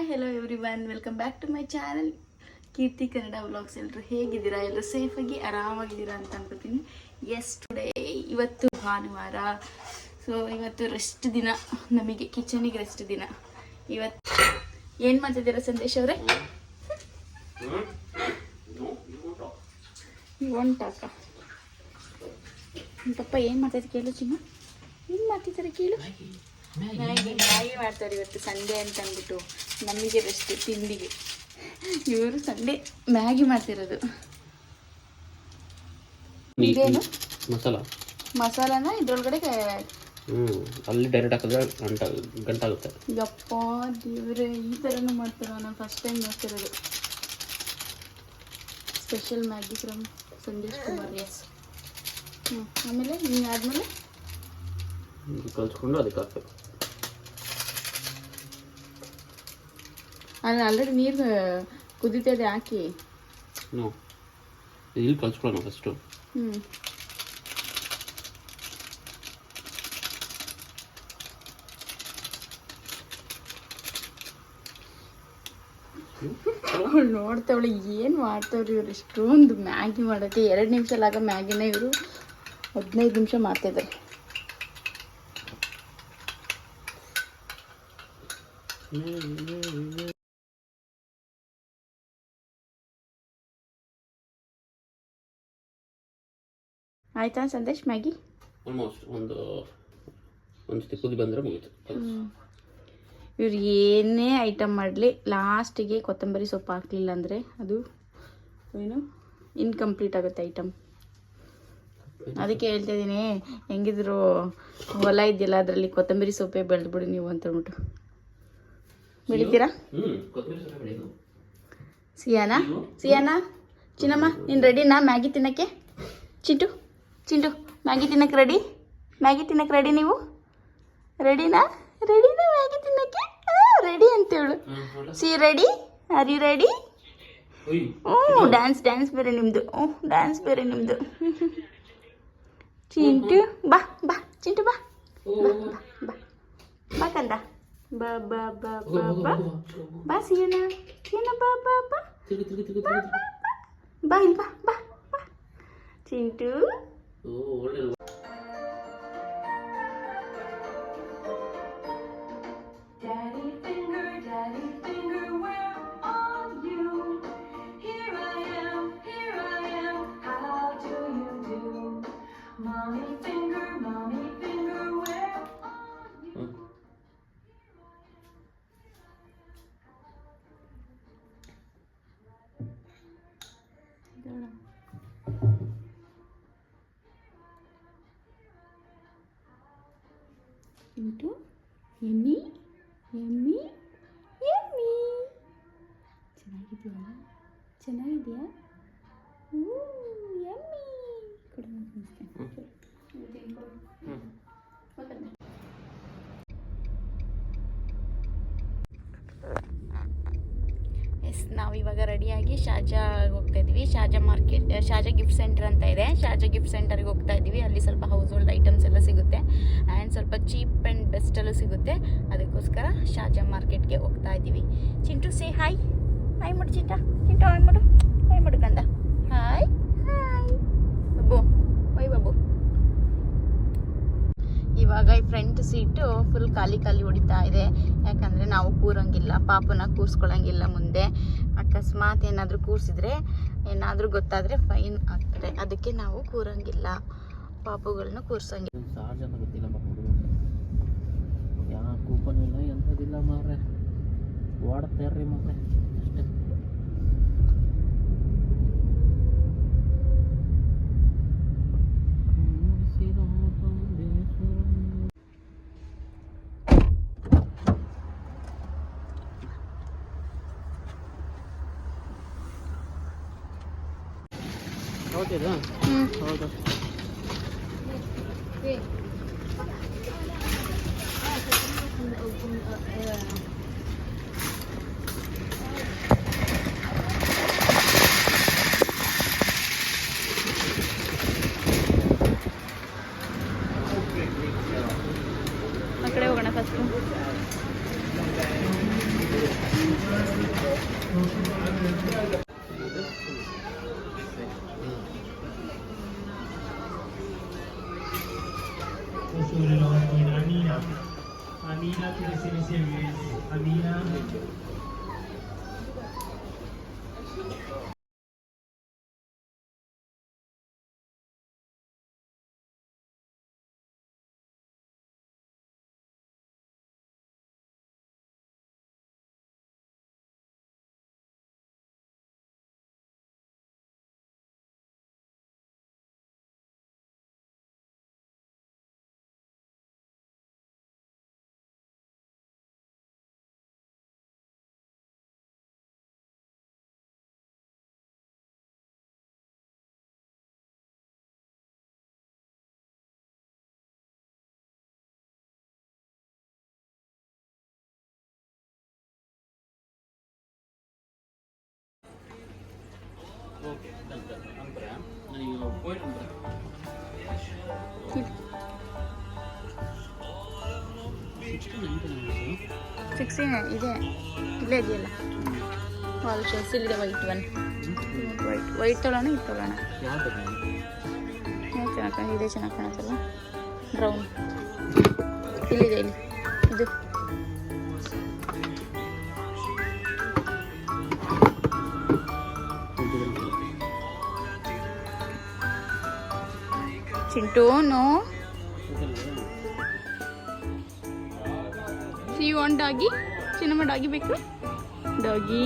Hi hello every, welcome back to my channel Keerthi Kannada vlogs. ಎಲ್ಲರೂ ಹೇಗಿದ್ದೀರಾ? ಎಲ್ಲರೂ ಸೇಫಾಗಿ ಆರಾಮಾಗಿದ್ದೀರಾ ಅಂತ ಅನ್ಕೋತೀನಿ. ಎಸ್, ಟುಡೇ ಇವತ್ತು ಭಾನುವಾರ, ಸೊ ಇವತ್ತು ರೆಸ್ಟ್ ದಿನ, ನಮಗೆ ಕಿಚನಿಗೆ ರೆಸ್ಟ್ ದಿನ. ಇವತ್ತು ಏನು ಮಾಡ್ತಿದ್ದೀರಾ ಸಂದೇಶ್ ಅವರೇ? ಒಂಟಾಕ ಪಪ್ಪ ಏನು ಮಾಡ್ತಾಯಿದ್ದು ಕೇಳು ಚಿನ್ನ, ಏನು ಮಾಡ್ತಿದ್ದಾರೆ ಕೇಳು? ಮ್ಯಾಗಿ ಮಾಡ್ತಾರೆ ಇವತ್ತು ಸಂಡೇ ಅಂತ ಅಂದ್ಬಿಟ್ಟು ನಮಗೆ ರೆಸ್ಟ್ ತಿಂಡಿಗೆ. ಇವರು ಸಂಡೇ ಮ್ಯಾಗಿ ಮಾಡ್ತಿರೋದು. ಇದೇನು ಮಸಾಲಾನ ಇದ್ರೊಳಗಡೆ ಅಲ್ಲಿ ಡೈರೆಕ್ಟ್ ಹಾಕಿದ್ರೆ ಗಂಟಾಗುತ್ತೆ. ಯಪ್ಪ ದೇವ್ರೆ, ಈ ಥರನೂ ಮಾಡ್ತಾರ? ನಾನು ಫಸ್ಟ್ ಟೈಮ್ ನೋಡ್ತಿರೋದು. Special Maggi from Sandesh Kumar. Yes. ಆಮೇಲೆ ನೀನು ಆದಮೇಲೆ ಕಲ್ಸ್ಕೊಂಡು ಅದಕ್ಕೆ ಹಾಕ್ಬೇಕು. ಅಲ್ಲಿ ಆಲ್ರೆಡಿ ನೀರು ಕುದೀತದೆ, ಹಾಕಿ ಇಲ್ಲಿ ಕಲ್ಸ್ಕೊಳ್ಳೋಣ ಫಸ್ಟು. ನೋಡ್ತಾವಳೆ ಏನು ಮಾಡ್ತಾವ್ರಿ ಇವ್ರು. ಇಷ್ಟೊಂದು ಮ್ಯಾಗಿ ಮಾಡೋಕ್ಕೆ 2 ನಿಮಿಷಲಾಗ ಮ್ಯಾಗಿನ ಇವರು 15 ನಿಮಿಷ ಮಾಡ್ತಾಯಿದ್ದಾರೆ. ಆಯ್ತಾ ಸಂದೇಶ್ ಮ್ಯಾಗಿ? ಆಲ್ಮೋಸ್ಟ್ ಒಂದು ಕುದಿ ಬಂದರೆ ಮುಗೀತು. ಇವ್ರು ಏನೇ ಐಟಮ್ ಮಾಡಲಿ ಲಾಸ್ಟಿಗೆ ಕೊತ್ತಂಬರಿ ಸೊಪ್ಪು ಹಾಕಲಿಲ್ಲ ಅಂದರೆ ಅದು ಏನು ಇನ್ಕಂಪ್ಲೀಟ್ ಆಗುತ್ತೆ ಐಟಮ್. ಅದಕ್ಕೆ ಹೇಳ್ತಾ ಇದ್ದೀನಿ, ಹೆಂಗಿದ್ರು ಹೊಲ ಇದೆಯಲ್ಲ ಅದರಲ್ಲಿ ಕೊತ್ತಂಬರಿ ಸೊಪ್ಪೆ ಬೆಳೆದ್ಬಿಡಿ ನೀವು ಅಂತ ಅಂದ್ಬಿಟ್ಟು. ಬೆಳಿತೀರಾ? ಸಿಯಾನಾ ಚಿನ್ನಮ್ಮ, ನೀನು ರೆಡಿನಾ ಮ್ಯಾಗಿ ತಿನ್ನೋಕ್ಕೆ? ಚಿಂಟು ಮ್ಯಾಗಿ ತಿನ್ನಕ್ಕೆ ರೆಡಿ? ಮ್ಯಾಗಿ ತಿನ್ನಕ್ಕೆ ರೆಡಿ? ನೀವು ರೆಡಿನಾ ಮ್ಯಾಗಿ ತಿನ್ನಕ್ಕೆ? ರೆಡಿ ಅಂತೇಳು. Ready? Are you ready? Dance ಬೇರೆ ನಿಮ್ಮದು. ಡ್ಯಾನ್ಸ್ ಬೇರೆ ನಿಮ್ಮದು. ಚಿಂಟು ಬಾ ಚಿಂಟು ಬಾ ಕಂದ, ಬಾ ಸಿಯನ ಬಾ ಇಲ್ಲಿ ಬಾ ಚಿಂಟು. ಚಿಂಟು ಎಮ್ಮಿ ಚೆನ್ನಾಗಿದೆಯಾ? ಎಮ್ಮಿ ಎಸ್, ನಾವಿವಾಗ ರೆಡಿಯಾಗಿ ಶಾರ್ಜಾ ಹೋಗ್ತಾ ಇದ್ದೀವಿ. ಶಾರ್ಜಾ ಗಿಫ್ಟ್ ಸೆಂಟರ್ ಅಂತ ಇದೆ. ಶಾರ್ಜಾ ಗಿಫ್ಟ್ ಸೆಂಟರ್ಗೆ ಹೋಗ್ತಾ ಇದ್ದೀವಿ. ಅಲ್ಲಿ ಸ್ವಲ್ಪ ಹೌಸ್ ಹೋಲ್ಡ್ ಐಟಮ್ಸ್ ಎಲ್ಲ ಸಿಗುತ್ತೆ ಆ್ಯಂಡ್ ಸ್ವಲ್ಪ ಚೀಪ್ ಆ್ಯಂಡ್ ಬೆಸ್ಟಲ್ಲೂ ಸಿಗುತ್ತೆ. ಅದಕ್ಕೋಸ್ಕರ ಶಾರ್ಜಾ ಮಾರ್ಕೆಟ್ಗೆ ಹೋಗ್ತಾ ಇದ್ದೀವಿ. ಚಿಂಟು ಸೇ ಹಾಯ್ ಮಾಡು ಚಿಂಟು ಹಾಯ್ ಮಾಡು ಕಂದ. ಹಾಯ್ ಬಾಬು. ಇವಾಗ ಈ ಫ್ರಂಟ್ ಸೀಟು ಫುಲ್ ಖಾಲಿ ಹೊಡಿತಾ ಇದೆ. ಯಾಕಂದರೆ ನಾವು ಕೂರಂಗಿಲ್ಲ, ಪಾಪನ ಕೂರಿಸ್ಕೊಳ್ಳಂಗಿಲ್ಲ. ಮುಂದೆ ಅಕಸ್ಮಾತ್ ಏನಾದರೂ ಕೂರಿಸಿದ್ರೆ ಏನಾದರೂ ಗೊತ್ತಾದರೆ ಫೈನ್ ಆಗ್ತದೆ. ಅದಕ್ಕೆ ನಾವು ಕೂರಂಗಿಲ್ಲ, ಪಾಪುಗಳನ್ನ ಕೂರ್ಸಂಗಿಲ್ಲ. ಗೊತ್ತಿಲ್ಲ, ಯಾವ ಕೂಪನ್ ಇಲ್ಲ ಎಂಥದಿಲ್ಲ ಮಾರ್ರೆ, ಓಡ್ತಾರ್ರಿ ಮತ್ತೆ ಅಷ್ಟೇ. ಹೌದು. ಆ ಕಡೆ ಹೋಗೋಣ ಫಸ್ಟು. ಓಕೆ ಅಂದ್ರೆ ನನಗೆ ಪಾಯಿಂಟ್ ಅಂದ್ರೆ 16 ಇದೆ ಇಲ್ಲೇ ಇದೆಯಲ್ಲ ವಾಲ್ ಶೇಲ್ಸ್ ಇಲ್ಲಿದೆ ವೈಟ್ ಒನ್ ವೈಟ್ ತೊಗೊಳ್ಳೋಣ ಇದು ತೊಗೊಳ್ಳೋಣ ಯಾವ್ದು ಚೆನ್ನಾಗಿ ಕಾಣ ಇದೇ ಚೆನ್ನಾಗಿ ಕಾಣುತ್ತಲ್ಲ ಬ್ರೌನ್ ಇಲ್ಲಿದೆ ಇಲ್ಲಿ ಇದು Chintu no see you want doggy ಚಿನ್ನಮ್ಮ ಡಾಗಿ ಬೇಕು ಡಾಗಿ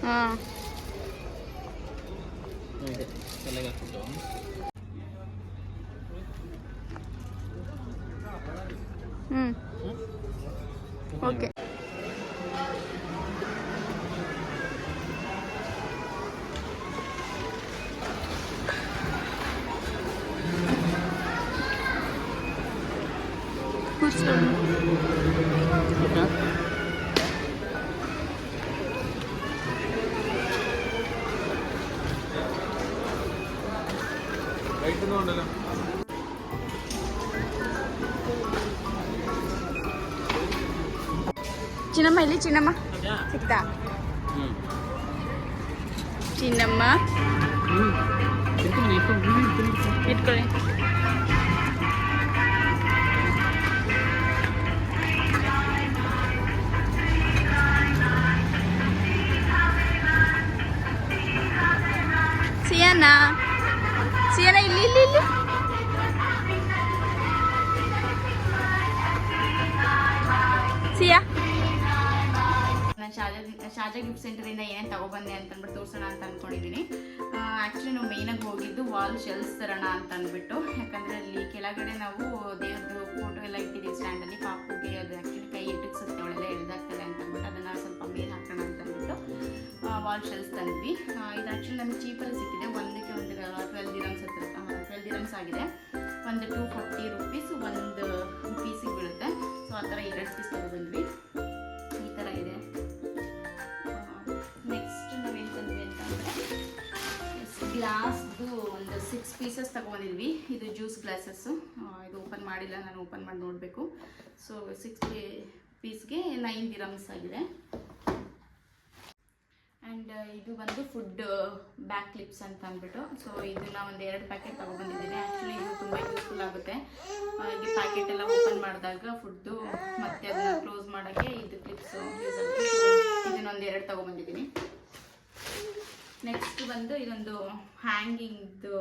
ಹಾಂ ತಲೆಗೆ ಹಾಕ್ಬಿಟ್ಟು ಓಕೆ ಚಿನ್ನಮ್ಮ ಇಲ್ಲಿ ಚಿನ್ನಮ್ಮ ಸಿಕ್ತಾ ಚಿನ್ನಮ್ಮ ಇಟ್ಕೊಳ್ಳಿ ಸಿಯಾನಾ ಸಿಯಾನಾ ಇಲ್ಲಿ ಇಲ್ಲಿ ಇಲ್ಲಿ ಸಿಯಾ ನಾನು ಶಾಜಾ ಗಿಫ್ಟ್ ಸೆಂಟರಿಂದ ಏನೇನು ತಗೊಬಂದೆ ಅಂತ ಅಂದ್ಬಿಟ್ಟು ತೋರಿಸೋಣ ಅಂತ ಅಂದ್ಕೊಂಡಿದ್ದೀನಿ. ಆ್ಯಕ್ಚುಲಿ ನಾವು ಮೇಯ್ನಾಗಿ ಹೋಗಿದ್ದು ವಾಲ್ ಶೆಲ್ಸ್ ತರೋಣ ಅಂತ ಅಂದ್ಬಿಟ್ಟು, ಯಾಕಂದರೆ ಅಲ್ಲಿ ಕೆಳಗಡೆ ನಾವು ದೇವ್ರದ್ದು ಫೋಟೋ ಎಲ್ಲ ಇಟ್ಟಿದ್ದೀವಿ ಸ್ಟ್ಯಾಂಡಲ್ಲಿ. ಪಾಪುಗೆ ಅದು ಆ್ಯಕ್ಚುಲಿ ಕೈ ಇಟ್ಟಿಸುತ್ತೆ, ಅವಳೆಲ್ಲ ಎಳ್ದಾಗ್ತದೆ ಅಂತ ಅಂದ್ಬಿಟ್ಟು ಅದನ್ನು ಸ್ವಲ್ಪ ಮೇಲೆ ಹಾಕೋಣ ಅಂತ ಅಂದ್ಬಿಟ್ಟು ವಾಲ್ ಶೆಲ್ಸ್ ತಂದ್ವಿ. ಇದು ಆ್ಯಕ್ಚುಲಿ ನಮಗೆ ಚೀಪಲ್ಲಿ ಸಿಕ್ಕಿದೆ. ಒಂದಕ್ಕೆ ಒಂದು 12 ದಿರಮ್ಸ್ ಹತ್ರ 12 ದಿರಮ್ಸ್ ಆಗಿದೆ. ಒಂದು 240 ರುಪೀಸ್ ಒಂದು ಪೀಸಿಗೆ ಬೀಳುತ್ತೆ. ಸೊ ಆ ಥರ 2 ಪೀಸ್ ತಗೊಬಂದ್ವಿ. ಈ ಥರ ಇದೆ. ನೆಕ್ಸ್ಟ್ ನಾವೇನು ತಂದ್ವಿ ಅಂತಂದರೆ ಗ್ಲಾಸ್ದು ಒಂದು 6 ಪೀಸಸ್ ತಗೊಂಡಿದ್ವಿ. ಇದು ಜ್ಯೂಸ್ ಗ್ಲಾಸಸ್ಸು. ಇದು ಓಪನ್ ಮಾಡಿಲ್ಲ, ನಾನು ಓಪನ್ ಮಾಡಿ ನೋಡಬೇಕು. ಸೊ 6 ಪೀಸ್ಗೆ 9 ದಿರಮ್ಸ್ ಆಗಿದೆ. ಆ್ಯಂಡ್ ಇದು ಬಂದು ಫುಡ್ ಬ್ಯಾಕ್ ಕ್ಲಿಪ್ಸ್ ಅಂತ ಅಂದ್ಬಿಟ್ಟು, ಸೊ ಇದನ್ನು ಒಂದು 2 ಪ್ಯಾಕೆಟ್ ತೊಗೊಬಂದಿದ್ದೀನಿ. ಆ್ಯಕ್ಚುಲಿ ಇದು ತುಂಬ ಯೂಸ್ಫುಲ್ ಆಗುತ್ತೆ. ಇದು ಪ್ಯಾಕೆಟ್ ಎಲ್ಲ ಓಪನ್ ಮಾಡಿದಾಗ ಫುಡ್ಡು ಮತ್ತು ಅದನ್ನು ಕ್ಲೋಸ್ ಮಾಡೋಕ್ಕೆ ಇದು ಕ್ಲಿಪ್ಸ್ ಯೂಸ್ ಆಗುತ್ತೆ. ಇದನ್ನೊಂದು 2 ತೊಗೊಬಂದಿದ್ದೀನಿ. ನೆಕ್ಸ್ಟ್ ಬಂದು ಇದೊಂದು ಹ್ಯಾಂಗಿಂಗ್ದು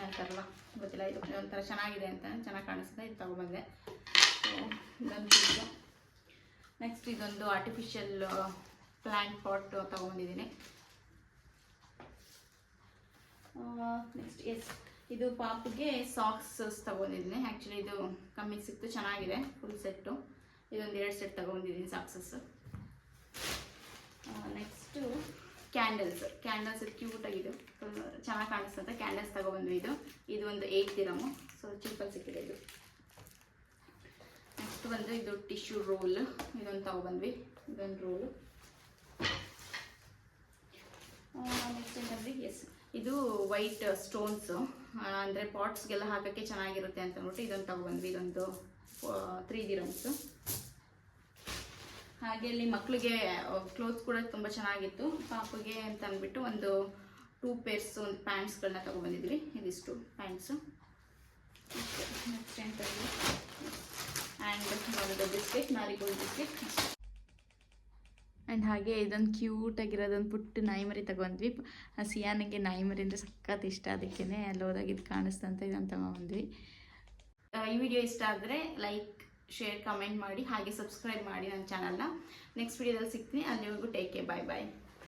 ಏನಂತಾರಲ್ಲ ಗೊತ್ತಿಲ್ಲ, ಇದು ಒಂಥರ ಚೆನ್ನಾಗಿದೆ ಅಂತ, ಚೆನ್ನಾಗಿ ಕಾಣಿಸ್ತದೆ, ಇದು ತೊಗೊಬಂದೆ. ಸೊ ಇದೊಂದು ಪೀಸು. ನೆಕ್ಸ್ಟ್ ಇದೊಂದು ಆರ್ಟಿಫಿಷಿಯಲ್ ಪ್ಲ್ಯಾಂಟ್ ಪಾಟ್ ತೊಗೊಂಬಂದಿದ್ದೀನಿ. ನೆಕ್ಸ್ಟ್ ಇದು ಪಾಪಿಗೆ ಸಾಕ್ಸಸ್ ತೊಗೊಂಡಿದ್ದೀನಿ. ಆ್ಯಕ್ಚುಲಿ ಇದು ಕಮ್ಮಿ ಸಿಕ್ತು, ಚೆನ್ನಾಗಿದೆ ಫುಲ್ ಸೆಟ್ಟು. ಇದೊಂದು 2 ಸೆಟ್ ತೊಗೊಂಡಿದ್ದೀನಿ ಸಾಕ್ಸಸ್ಸು. ನೆಕ್ಸ್ಟು ಕ್ಯಾಂಡಲ್ಸ್ ಇದು ಕ್ಯೂಟಾಗಿದೆ, ಚೆನ್ನಾಗಿ ಕಾಣಿಸ್ತಂತ ಕ್ಯಾಂಡಲ್ಸ್ ತೊಗೊಬಂದ್ವಿ. ಇದು ಒಂದು 8 ದಿರಮು, ಸೊ ಚೀಪಲ್ಲಿ ಸಿಕ್ಕಿದೆ ಇದು. ನೆಕ್ಸ್ಟ್ ಬಂದು ಇದು ಟಿಶ್ಯೂ ರೋಲ್, ಇದೊಂದು ತೊಗೊಬಂದ್ವಿ, ಇದೊಂದು ರೋಲು. ನೆಕ್ಸ್ಟ್ ಏನಂದ್ರೆ ಇದು ವೈಟ್ ಸ್ಟೋನ್ಸು, ಅಂದರೆ ಪಾಟ್ಸ್ಗೆಲ್ಲ ಹಾಕೋಕ್ಕೆ ಚೆನ್ನಾಗಿರುತ್ತೆ ಅಂತ ಅಂದ್ಬಿಟ್ಟು ಇದೊಂದು ತೊಗೊಬಂದ್ವಿ. ಇದೊಂದು 3 ದಿರಮ್ಸು. ಹಾಗೆ ಅಲ್ಲಿ ಮಕ್ಕಳಿಗೆ ಕ್ಲೋತ್ಸ್ ಕೂಡ ತುಂಬ ಚೆನ್ನಾಗಿತ್ತು. ಪಾಪುಗೆ ಅಂತ ಅಂದ್ಬಿಟ್ಟು ಒಂದು 2 ಪೇರ್ಸ್ ಒಂದು ಪ್ಯಾಂಟ್ಸ್ಗಳನ್ನ ತೊಗೊಬಂದಿದ್ವಿ. ಇದಿಷ್ಟು ಪ್ಯಾಂಟ್ಸು. ನೆಕ್ಸ್ಟ್ ಎಂತಂದರೆ ಆ್ಯಂಡ್ ಒಂದು ಬಿಸ್ಕೆಟ್, ಮ್ಯಾರಿಗೋಲ್ಡ್ ಬಿಸ್ಕೆಟ್. ಆ್ಯಂಡ್ ಹಾಗೆ ಇದೊಂದು ಕ್ಯೂಟಾಗಿರೋದೊಂದು ಪುಟ್ಟ ನಾಯಿ ಮರಿ ತೊಗೊಂಡ್ವಿ. ಸಿಯಾನಿಗೆ ನಾಯಿ ಮರಿ ಅಂದರೆ ಸಖತ್ ಇಷ್ಟ, ಅದಕ್ಕೇ ಅಲ್ಲಿ ಹೋದಾಗ ಇದು ಕಾಣಿಸ್ತಂತ ಇದನ್ನು ತೊಗೊಂಡ್ವಿ. ಈ ವಿಡಿಯೋ ಇಷ್ಟ ಆದರೆ ಲೈಕ್, ಶೇರ್, ಕಮೆಂಟ್ ಮಾಡಿ, ಹಾಗೆ ಸಬ್ಸ್ಕ್ರೈಬ್ ಮಾಡಿ ನನ್ನ ಚಾನಲ್ನ. ನೆಕ್ಸ್ಟ್ ವಿಡಿಯೋದಲ್ಲಿ ಸಿಗ್ತೀನಿ. ಅಲ್ಲಿವರೆಗೂ ಟೇಕ್ ಕೇರ್, ಬಾಯ್ ಬಾಯ್.